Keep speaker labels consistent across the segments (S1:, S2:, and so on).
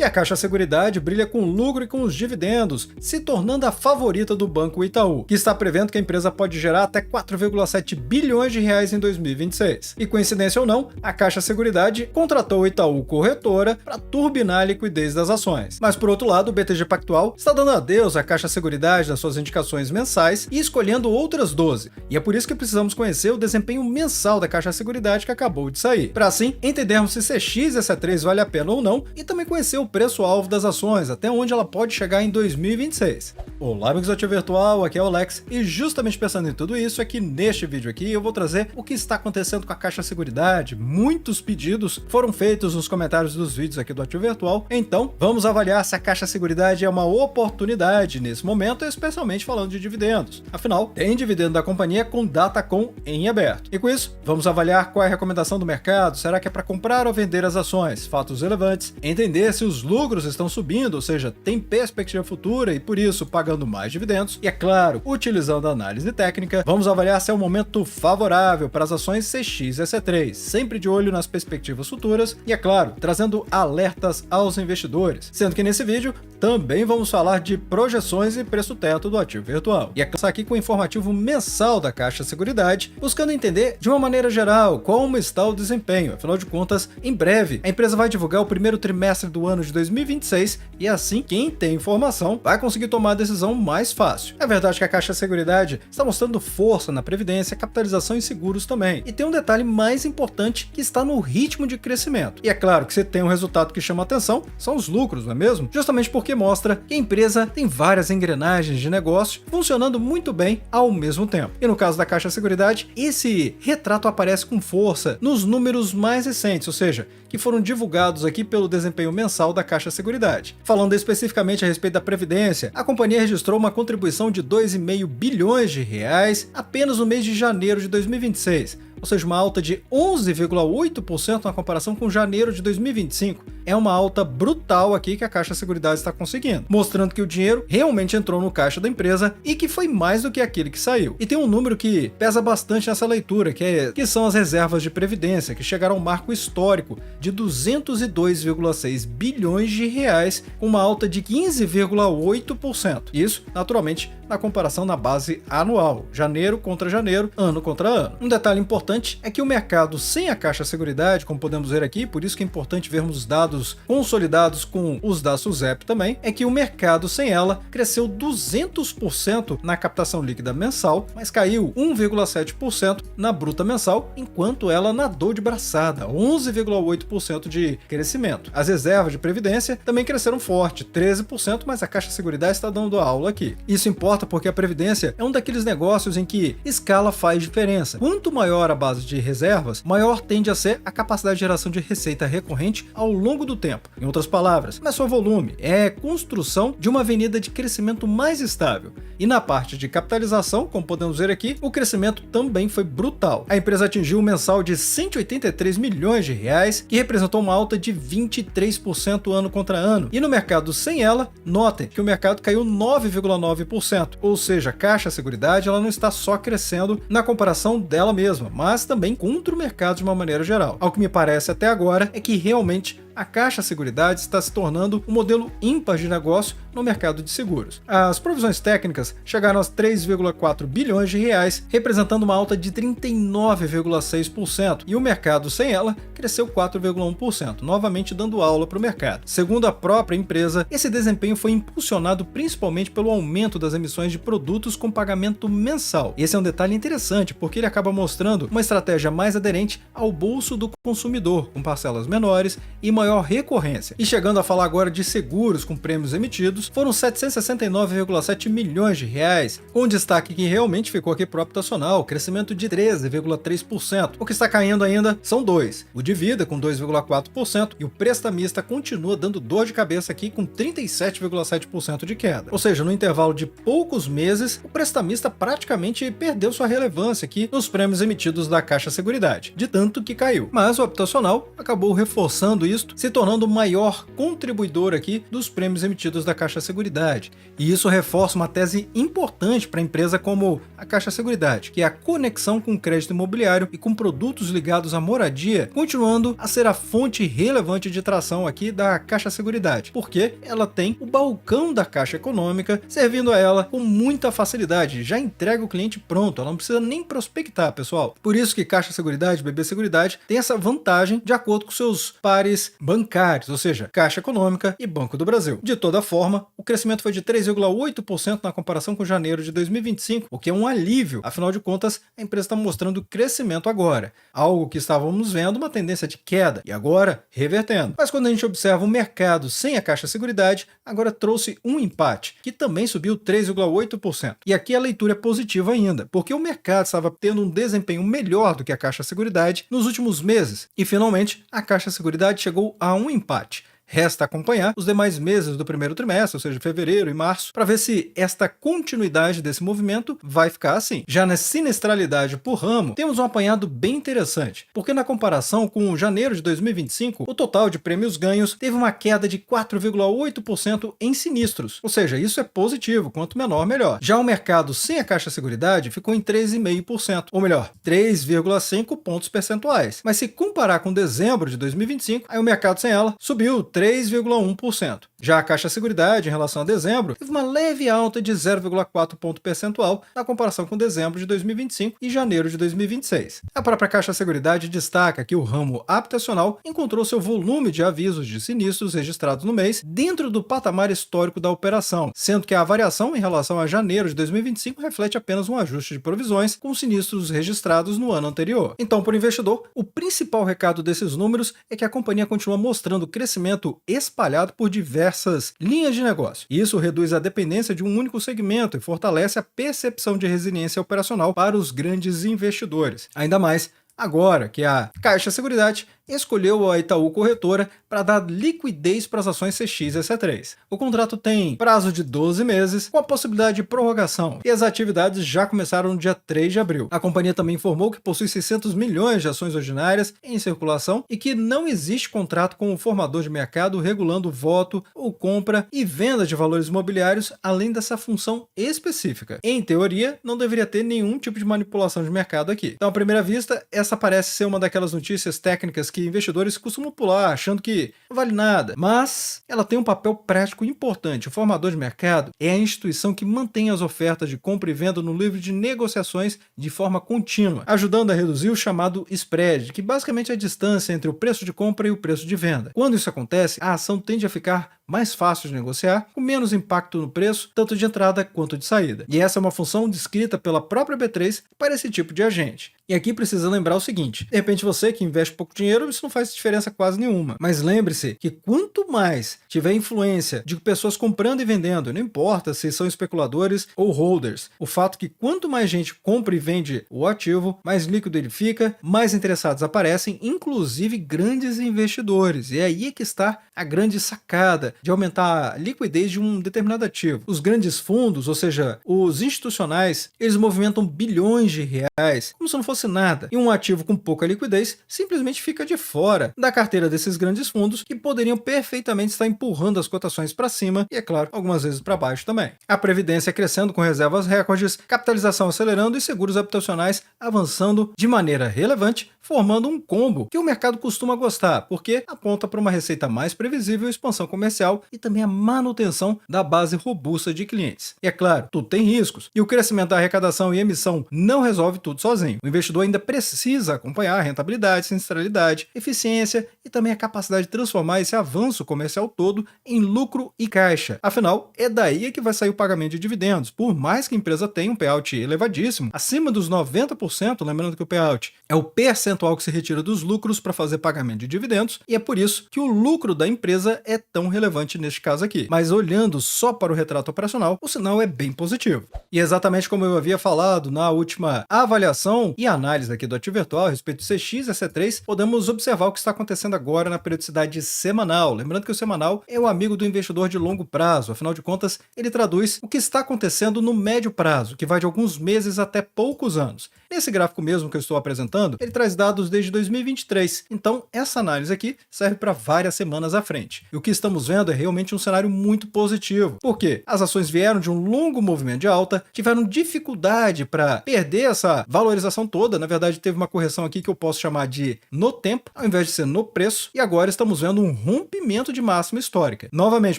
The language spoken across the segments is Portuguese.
S1: E a Caixa Seguridade brilha com o lucro e com os dividendos, se tornando a favorita do Banco Itaú, que está prevendo que a empresa pode gerar até 4,7 bilhões de reais em 2026. E coincidência ou não, a Caixa Seguridade contratou o Itaú Corretora para turbinar a liquidez das ações. Mas por outro lado, o BTG Pactual está dando adeus à Caixa Seguridade nas suas indicações mensais e escolhendo outras 12. E é por isso que precisamos conhecer o desempenho mensal da Caixa Seguridade que acabou de sair, para assim entendermos se CXSA3 vale a pena ou não e também conhecer o preço-alvo das ações, até onde ela pode chegar em 2026. Olá, amigos do Ativo Virtual, aqui é o Alex, e justamente pensando em tudo isso é que neste vídeo aqui eu vou trazer o que está acontecendo com a Caixa Seguridade. Muitos pedidos foram feitos nos comentários dos vídeos aqui do Ativo Virtual, então vamos avaliar se a Caixa Seguridade é uma oportunidade nesse momento, especialmente falando de dividendos. Afinal, tem dividendo da companhia com Datacom em aberto. E com isso, vamos avaliar qual é a recomendação do mercado, será que é para comprar ou vender as ações, fatos relevantes, entender se os lucros estão subindo, ou seja, tem perspectiva futura e por isso pagando mais dividendos, e é claro, utilizando a análise técnica, vamos avaliar se é um momento favorável para as ações CXSA3, sempre de olho nas perspectivas futuras e, é claro, trazendo alertas aos investidores, sendo que nesse vídeo também vamos falar de projeções e preço-teto do ativo virtual. E é começar aqui com o informativo mensal da Caixa Seguridade, buscando entender de uma maneira geral como está o desempenho. Afinal de contas, em breve, a empresa vai divulgar o primeiro trimestre do ano de 2026 e assim, quem tem informação vai conseguir tomar a decisão mais fácil. É verdade que a Caixa Seguridade está mostrando força na previdência, capitalização e seguros também. E tem um detalhe mais importante que está no ritmo de crescimento. E é claro que se tem um resultado que chama atenção, são os lucros, não é mesmo? Justamente porque mostra que a empresa tem várias engrenagens de negócio funcionando muito bem ao mesmo tempo. E no caso da Caixa Seguridade, esse retrato aparece com força nos números mais recentes, ou seja, que foram divulgados aqui pelo desempenho mensal da Caixa Seguridade. Falando especificamente a respeito da Previdência, a companhia registrou uma contribuição de 2,5 bilhões de reais apenas no mês de janeiro de 2026, ou seja, uma alta de 11,8% na comparação com janeiro de 2025. É uma alta brutal aqui que a Caixa Seguridade está conseguindo, mostrando que o dinheiro realmente entrou no caixa da empresa e que foi mais do que aquele que saiu. E tem um número que pesa bastante nessa leitura, que são as reservas de previdência, que chegaram ao marco histórico de 202,6 bilhões de reais, com uma alta de 15,8%. Isso, naturalmente, na comparação na base anual, janeiro contra janeiro, ano contra ano. Um detalhe importante é que o mercado sem a Caixa Seguridade, como podemos ver aqui, por isso que é importante vermos os dados consolidados com os da SUSEP também, é que o mercado sem ela cresceu 200% na captação líquida mensal, mas caiu 1,7% na bruta mensal, enquanto ela nadou de braçada, 11,8% de crescimento. As reservas de previdência também cresceram forte, 13%, mas a Caixa Seguridade está dando aula aqui. Isso importa porque a previdência é um daqueles negócios em que escala faz diferença. Quanto maior a base de reservas, maior tende a ser a capacidade de geração de receita recorrente ao longo do tempo. Em outras palavras, não é só volume, é construção de uma avenida de crescimento mais estável. E na parte de capitalização, como podemos ver aqui, o crescimento também foi brutal. A empresa atingiu um mensal de 183 milhões de reais, que representou uma alta de 23% ano contra ano. E no mercado sem ela, notem que o mercado caiu 9,9%. Ou seja, a Caixa Seguridade ela não está só crescendo na comparação dela mesma, mas também contra o mercado de uma maneira geral. Ao que me parece até agora é que realmente a Caixa Seguridade está se tornando um modelo ímpar de negócio no mercado de seguros. As provisões técnicas chegaram aos 3,4 bilhões de reais, representando uma alta de 39,6%, e o mercado sem ela cresceu 4,1%, novamente dando aula para o mercado. Segundo a própria empresa, esse desempenho foi impulsionado principalmente pelo aumento das emissões de produtos com pagamento mensal. Esse é um detalhe interessante, porque ele acaba mostrando uma estratégia mais aderente ao bolso do consumidor, com parcelas menores e maior recorrência. E chegando a falar agora de seguros com prêmios emitidos, foram 769,7 milhões de reais, com destaque que realmente ficou aqui pro optacional, crescimento de 13,3%. O que está caindo ainda são dois, o de vida com 2,4% e o prestamista continua dando dor de cabeça aqui com 37,7% de queda. Ou seja, no intervalo de poucos meses, o prestamista praticamente perdeu sua relevância aqui nos prêmios emitidos da Caixa Seguridade, de tanto que caiu. Mas o optacional acabou reforçando isso se tornando o maior contribuidor aqui dos prêmios emitidos da Caixa Seguridade. E isso reforça uma tese importante para a empresa como a Caixa Seguridade, que é a conexão com o crédito imobiliário e com produtos ligados à moradia, continuando a ser a fonte relevante de tração aqui da Caixa Seguridade, porque ela tem o balcão da Caixa Econômica servindo a ela com muita facilidade, já entrega o cliente pronto, ela não precisa nem prospectar, pessoal. Por isso que Caixa Seguridade, BB Seguridade tem essa vantagem de acordo com seus pares bancários, ou seja, Caixa Econômica e Banco do Brasil. De toda forma, o crescimento foi de 3,8% na comparação com janeiro de 2025, o que é um alívio, afinal de contas, a empresa está mostrando crescimento agora, algo que estávamos vendo uma tendência de queda e agora revertendo. Mas quando a gente observa o mercado sem a Caixa Seguridade, agora trouxe um empate, que também subiu 3,8%. E aqui a leitura é positiva ainda, porque o mercado estava tendo um desempenho melhor do que a Caixa Seguridade nos últimos meses, e finalmente a Caixa Seguridade chegou a um empate. Resta acompanhar os demais meses do primeiro trimestre, ou seja, fevereiro e março, para ver se esta continuidade desse movimento vai ficar assim. Já na sinistralidade por ramo, temos um apanhado bem interessante, porque na comparação com janeiro de 2025, o total de prêmios ganhos teve uma queda de 4,8% em sinistros, ou seja, isso é positivo, quanto menor, melhor. Já o mercado sem a Caixa Seguridade ficou em 3,5%, ou melhor, 3,5 pontos percentuais. Mas se comparar com dezembro de 2025, aí o mercado sem ela subiu 3,1%. Já a Caixa Seguridade, em relação a dezembro, teve uma leve alta de 0,4 ponto percentual na comparação com dezembro de 2025 e janeiro de 2026. A própria Caixa Seguridade destaca que o ramo habitacional encontrou seu volume de avisos de sinistros registrados no mês dentro do patamar histórico da operação, sendo que a variação em relação a janeiro de 2025 reflete apenas um ajuste de provisões com sinistros registrados no ano anterior. Então, para o investidor, o principal recado desses números é que a companhia continua mostrando crescimento espalhado por diversas linhas de negócio. Isso reduz a dependência de um único segmento e fortalece a percepção de resiliência operacional para os grandes investidores. Ainda mais agora que a Caixa Seguridade escolheu a Itaú Corretora para dar liquidez para as ações CX e C3. O contrato tem prazo de 12 meses, com a possibilidade de prorrogação, e as atividades já começaram no dia 3 de abril. A companhia também informou que possui 600 milhões de ações ordinárias em circulação e que não existe contrato com o formador de mercado regulando voto ou compra e venda de valores imobiliários além dessa função específica. Em teoria, não deveria ter nenhum tipo de manipulação de mercado aqui. Então, à primeira vista, essa parece ser uma daquelas notícias técnicas que investidores costumam pular, achando que não vale nada, mas ela tem um papel prático importante. O formador de mercado é a instituição que mantém as ofertas de compra e venda no livro de negociações de forma contínua, ajudando a reduzir o chamado spread, que basicamente é a distância entre o preço de compra e o preço de venda. Quando isso acontece, a ação tende a ficar mais fácil de negociar, com menos impacto no preço, tanto de entrada quanto de saída. E essa é uma função descrita pela própria B3 para esse tipo de agente. E aqui precisa lembrar o seguinte: de repente você que investe pouco dinheiro, isso não faz diferença quase nenhuma. Mas lembre-se que quanto mais tiver influência de pessoas comprando e vendendo, não importa se são especuladores ou holders, o fato que quanto mais gente compra e vende o ativo, mais líquido ele fica, mais interessados aparecem, inclusive grandes investidores. E aí é que está a grande sacada de aumentar a liquidez de um determinado ativo. Os grandes fundos, ou seja, os institucionais, eles movimentam bilhões de reais como se não fosse nada. E um ativo com pouca liquidez simplesmente fica de fora da carteira desses grandes fundos, que poderiam perfeitamente estar empurrando as cotações para cima e, é claro, algumas vezes para baixo também. A previdência crescendo com reservas recordes, capitalização acelerando e seguros habitacionais avançando de maneira relevante, formando um combo que o mercado costuma gostar, porque aponta para uma receita mais previsível, expansão comercial e também a manutenção da base robusta de clientes. E é claro, tudo tem riscos, e o crescimento da arrecadação e emissão não resolve tudo sozinho. O investidor ainda precisa acompanhar a rentabilidade, sinistralidade, eficiência e também a capacidade de transformar esse avanço comercial todo em lucro e caixa. Afinal, é daí que vai sair o pagamento de dividendos. Por mais que a empresa tenha um payout elevadíssimo, acima dos 90%, lembrando que o payout é o percentual que se retira dos lucros para fazer pagamento de dividendos, e é por isso que o lucro da empresa é tão relevante relevante neste caso aqui. Mas olhando só para o retrato operacional, o sinal é bem positivo. E exatamente como eu havia falado na última avaliação e análise aqui do ativo virtual a respeito do CX e C3, podemos observar o que está acontecendo agora na periodicidade semanal. Lembrando que o semanal é o amigo do investidor de longo prazo, afinal de contas, ele traduz o que está acontecendo no médio prazo, que vai de alguns meses até poucos anos. Nesse gráfico mesmo que eu estou apresentando, ele traz dados desde 2023, então essa análise aqui serve para várias semanas à frente. E o que estamos vendo é realmente um cenário muito positivo, porque as ações vieram de um longo movimento de alta, tiveram dificuldade para perder essa valorização toda, na verdade teve uma correção aqui que eu posso chamar de no tempo, ao invés de ser no preço, e agora estamos vendo um rompimento de máxima histórica. Novamente,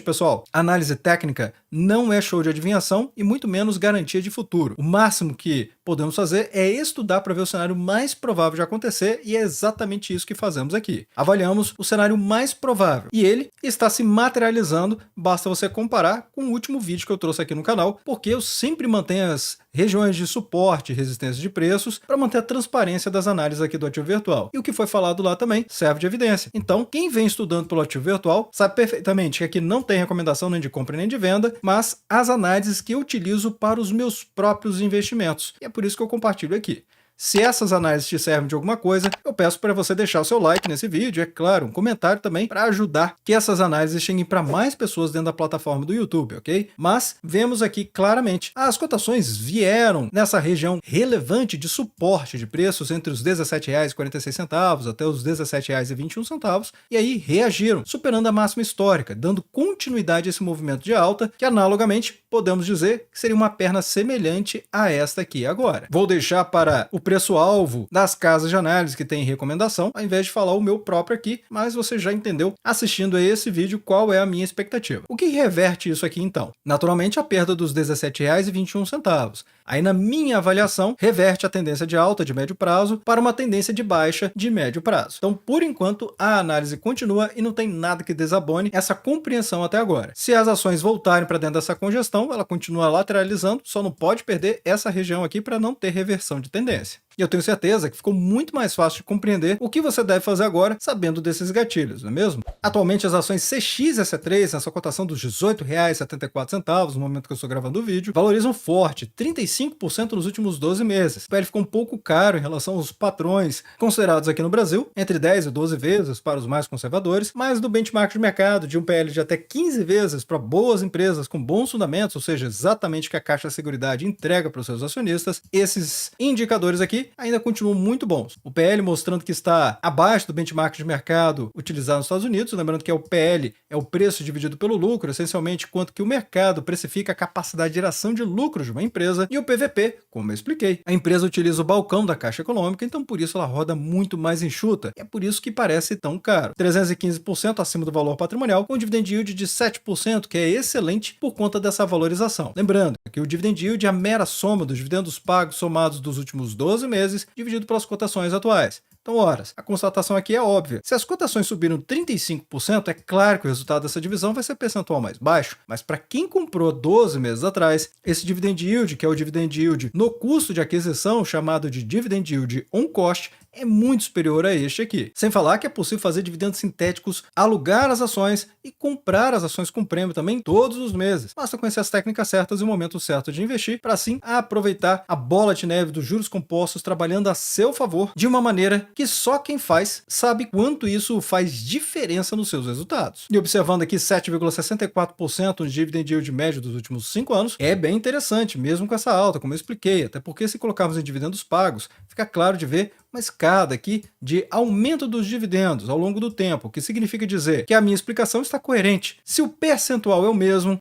S1: pessoal, análise técnica não é show de adivinhação e muito menos garantia de futuro. O máximo que podemos fazer é estudar para ver o cenário mais provável de acontecer e é exatamente isso que fazemos aqui. Avaliamos o cenário mais provável e ele está se materializando, basta você comparar com o último vídeo que eu trouxe aqui no canal, porque eu sempre mantenho as regiões de suporte e resistência de preços para manter a transparência das análises aqui do ativo virtual. E o que foi falado lá também serve de evidência. Então, quem vem estudando pelo ativo virtual sabe perfeitamente que aqui não tem recomendação nem de compra nem de venda, mas as análises que eu utilizo para os meus próprios investimentos. E é por isso que eu compartilho aqui. Se essas análises te servem de alguma coisa, eu peço para você deixar o seu like nesse vídeo, é claro, um comentário também para ajudar que essas análises cheguem para mais pessoas dentro da plataforma do YouTube, ok? Mas vemos aqui claramente, as cotações vieram nessa região relevante de suporte de preços entre os R$ 17,46 até os R$ 17,21 e aí reagiram, superando a máxima histórica, dando continuidade a esse movimento de alta, que analogamente podemos dizer que seria uma perna semelhante a esta aqui agora. Vou deixar para o preço-alvo das casas de análise que tem recomendação, ao invés de falar o meu próprio aqui, mas você já entendeu assistindo a esse vídeo qual é a minha expectativa. O que reverte isso aqui então? Naturalmente a perda dos R$ 17,21. Aí na minha avaliação, reverte a tendência de alta de médio prazo para uma tendência de baixa de médio prazo. Então, por enquanto, a análise continua e não tem nada que desabone essa compreensão até agora. Se as ações voltarem para dentro dessa congestão, ela continua lateralizando, só não pode perder essa região aqui para não ter reversão de tendência. E eu tenho certeza que ficou muito mais fácil de compreender o que você deve fazer agora sabendo desses gatilhos, não é mesmo? Atualmente as ações CX e C3, nessa cotação dos R$ 18,74, no momento que eu estou gravando o vídeo, valorizam forte, 35% nos últimos 12 meses. O PL ficou um pouco caro em relação aos padrões considerados aqui no Brasil, entre 10 e 12 vezes para os mais conservadores, mas do benchmark de mercado de um PL de até 15 vezes para boas empresas com bons fundamentos, ou seja, exatamente o que a Caixa de Seguridade entrega para os seus acionistas, esses indicadores aqui ainda continuam muito bons. O PL mostrando que está abaixo do benchmark de mercado utilizado nos Estados Unidos, lembrando que o PL é o preço dividido pelo lucro, essencialmente quanto que o mercado precifica a capacidade de geração de lucro de uma empresa, e o PVP, como eu expliquei. A empresa utiliza o balcão da Caixa Econômica, então por isso ela roda muito mais enxuta, e é por isso que parece tão caro. 315% acima do valor patrimonial, com dividend yield de 7%, que é excelente por conta dessa valorização. Lembrando que o dividend yield é a mera soma dos dividendos pagos somados dos últimos 12 meses, dividido pelas cotações atuais. Então, horas, a constatação aqui é óbvia. Se as cotações subiram 35%, é claro que o resultado dessa divisão vai ser percentual mais baixo, mas para quem comprou 12 meses atrás, esse dividend yield, que é o dividend yield no custo de aquisição, chamado de dividend yield on cost, é muito superior a este aqui. Sem falar que é possível fazer dividendos sintéticos, alugar as ações e comprar as ações com prêmio também todos os meses. Basta conhecer as técnicas certas e o momento certo de investir para assim aproveitar a bola de neve dos juros compostos trabalhando a seu favor de uma maneira que só quem faz sabe quanto isso faz diferença nos seus resultados. E observando aqui 7,64% de dividend yield médio dos últimos 5 anos, é bem interessante, mesmo com essa alta, como eu expliquei, até porque se colocarmos em dividendos pagos, fica claro de ver uma escada aqui de aumento dos dividendos ao longo do tempo, o que significa dizer que a minha explicação está coerente. Se o percentual é o mesmo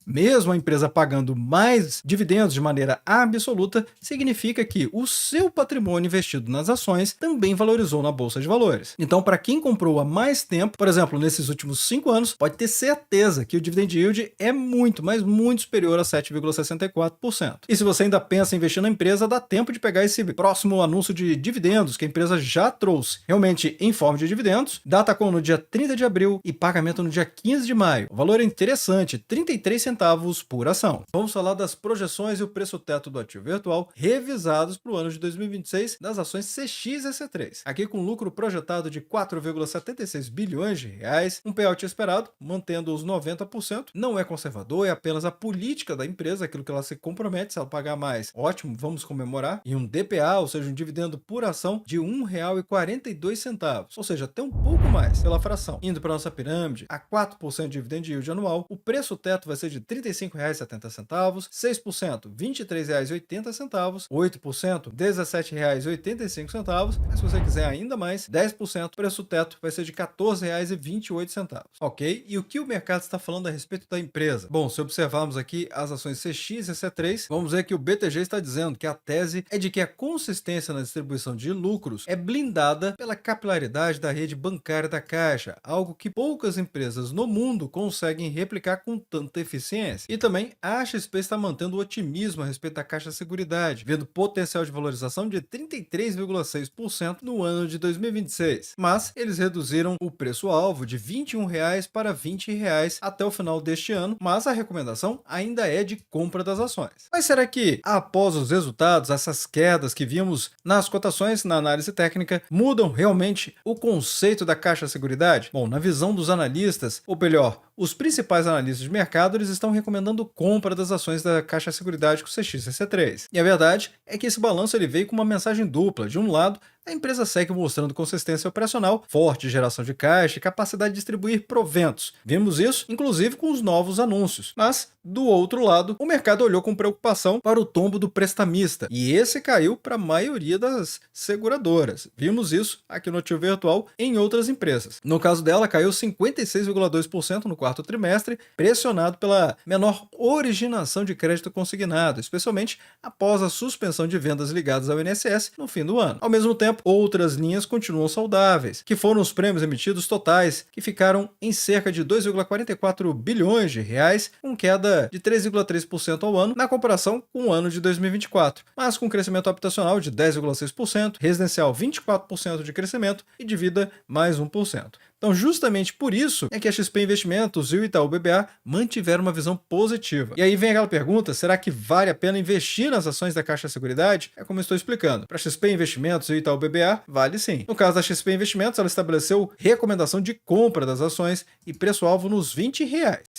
S1: a empresa pagando mais dividendos de maneira absoluta, significa que o seu patrimônio investido nas ações também valorizou na Bolsa de Valores. Então, para quem comprou há mais tempo, por exemplo, nesses últimos 5 anos, pode ter certeza que o dividend yield é muito, mas muito superior a 7,64%. E se você ainda pensa em investir na empresa, dá tempo de pegar esse próximo anúncio de dividendos que a empresa empresa já trouxe, realmente em forma de dividendos, Datacom no dia 30 de abril e pagamento no dia 15 de maio. O valor é interessante, 33 centavos por ação. Vamos falar das projeções e o preço teto do ativo virtual revisados para o ano de 2026 das ações CXSC3. Aqui com lucro projetado de 4,76 bilhões de reais, um payout esperado, mantendo os 90%, não é conservador, é apenas a política da empresa, aquilo que ela se compromete, se ela pagar mais, ótimo, vamos comemorar, e um DPA, ou seja, um dividendo por ação de R$ 1,42, ou seja, até um pouco mais pela fração. Indo para nossa pirâmide, a 4% de dividend yield anual, o preço teto vai ser de R$ 35,70, 6%, R$ 23,80, 8%, R$ 17,85, mas se você quiser ainda mais, 10%, o preço teto vai ser de R$ 14,28. Ok? E o que o mercado está falando a respeito da empresa? Bom, se observarmos aqui as ações CX e C3, vamos ver que o BTG está dizendo que a tese é de que a consistência na distribuição de lucros é blindada pela capilaridade da rede bancária da Caixa, algo que poucas empresas no mundo conseguem replicar com tanta eficiência. E também a XP está mantendo o otimismo a respeito da Caixa Seguridade, vendo potencial de valorização de 33,6% no ano de 2026. Mas eles reduziram o preço-alvo de R$ 21 para R$ 20 até o final deste ano, mas a recomendação ainda é de compra das ações. Mas será que, após os resultados, essas quedas que vimos nas cotações na análise técnica, mudam realmente o conceito da Caixa Seguridade? Bom, na visão dos analistas, ou melhor, os principais analistas de mercado, eles estão recomendando compra das ações da Caixa Seguridade com o CXSC3. E a verdade é que esse balanço ele veio com uma mensagem dupla. De um lado, a empresa segue mostrando consistência operacional, forte geração de caixa e capacidade de distribuir proventos. Vimos isso, inclusive, com os novos anúncios. Mas, do outro lado, o mercado olhou com preocupação para o tombo do prestamista, e esse caiu para a maioria das seguradoras. Vimos isso aqui no ativo virtual em outras empresas. No caso dela, caiu 56,2% no quarto trimestre, pressionado pela menor originação de crédito consignado, especialmente após a suspensão de vendas ligadas ao INSS no fim do ano. Ao mesmo tempo, outras linhas continuam saudáveis, que foram os prêmios emitidos totais, que ficaram em cerca de 2,44 bilhões de reais, com queda de 3,3% ao ano na comparação com o ano de 2024, mas com crescimento habitacional de 10,6%, residencial 24% de crescimento e de vida mais 1%. Então, justamente por isso é que a XP Investimentos e o Itaú BBA mantiveram uma visão positiva. E aí vem aquela pergunta, será que vale a pena investir nas ações da Caixa Seguridade? É como eu estou explicando. Para a XP Investimentos e o Itaú BBA, vale sim. No caso da XP Investimentos, ela estabeleceu recomendação de compra das ações e preço-alvo nos R$ 20.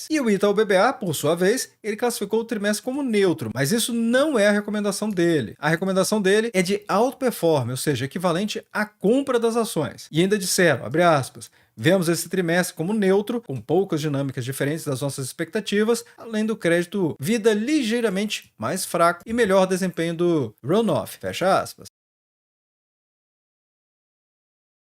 S1: E o Itaú BBA, por sua vez, ele classificou o trimestre como neutro, mas isso não é a recomendação dele. A recomendação dele é de outperform, ou seja, equivalente à compra das ações. E ainda disseram, abre aspas, vemos esse trimestre como neutro, com poucas dinâmicas diferentes das nossas expectativas, além do crédito vida ligeiramente mais fraco e melhor desempenho do runoff, fecha aspas.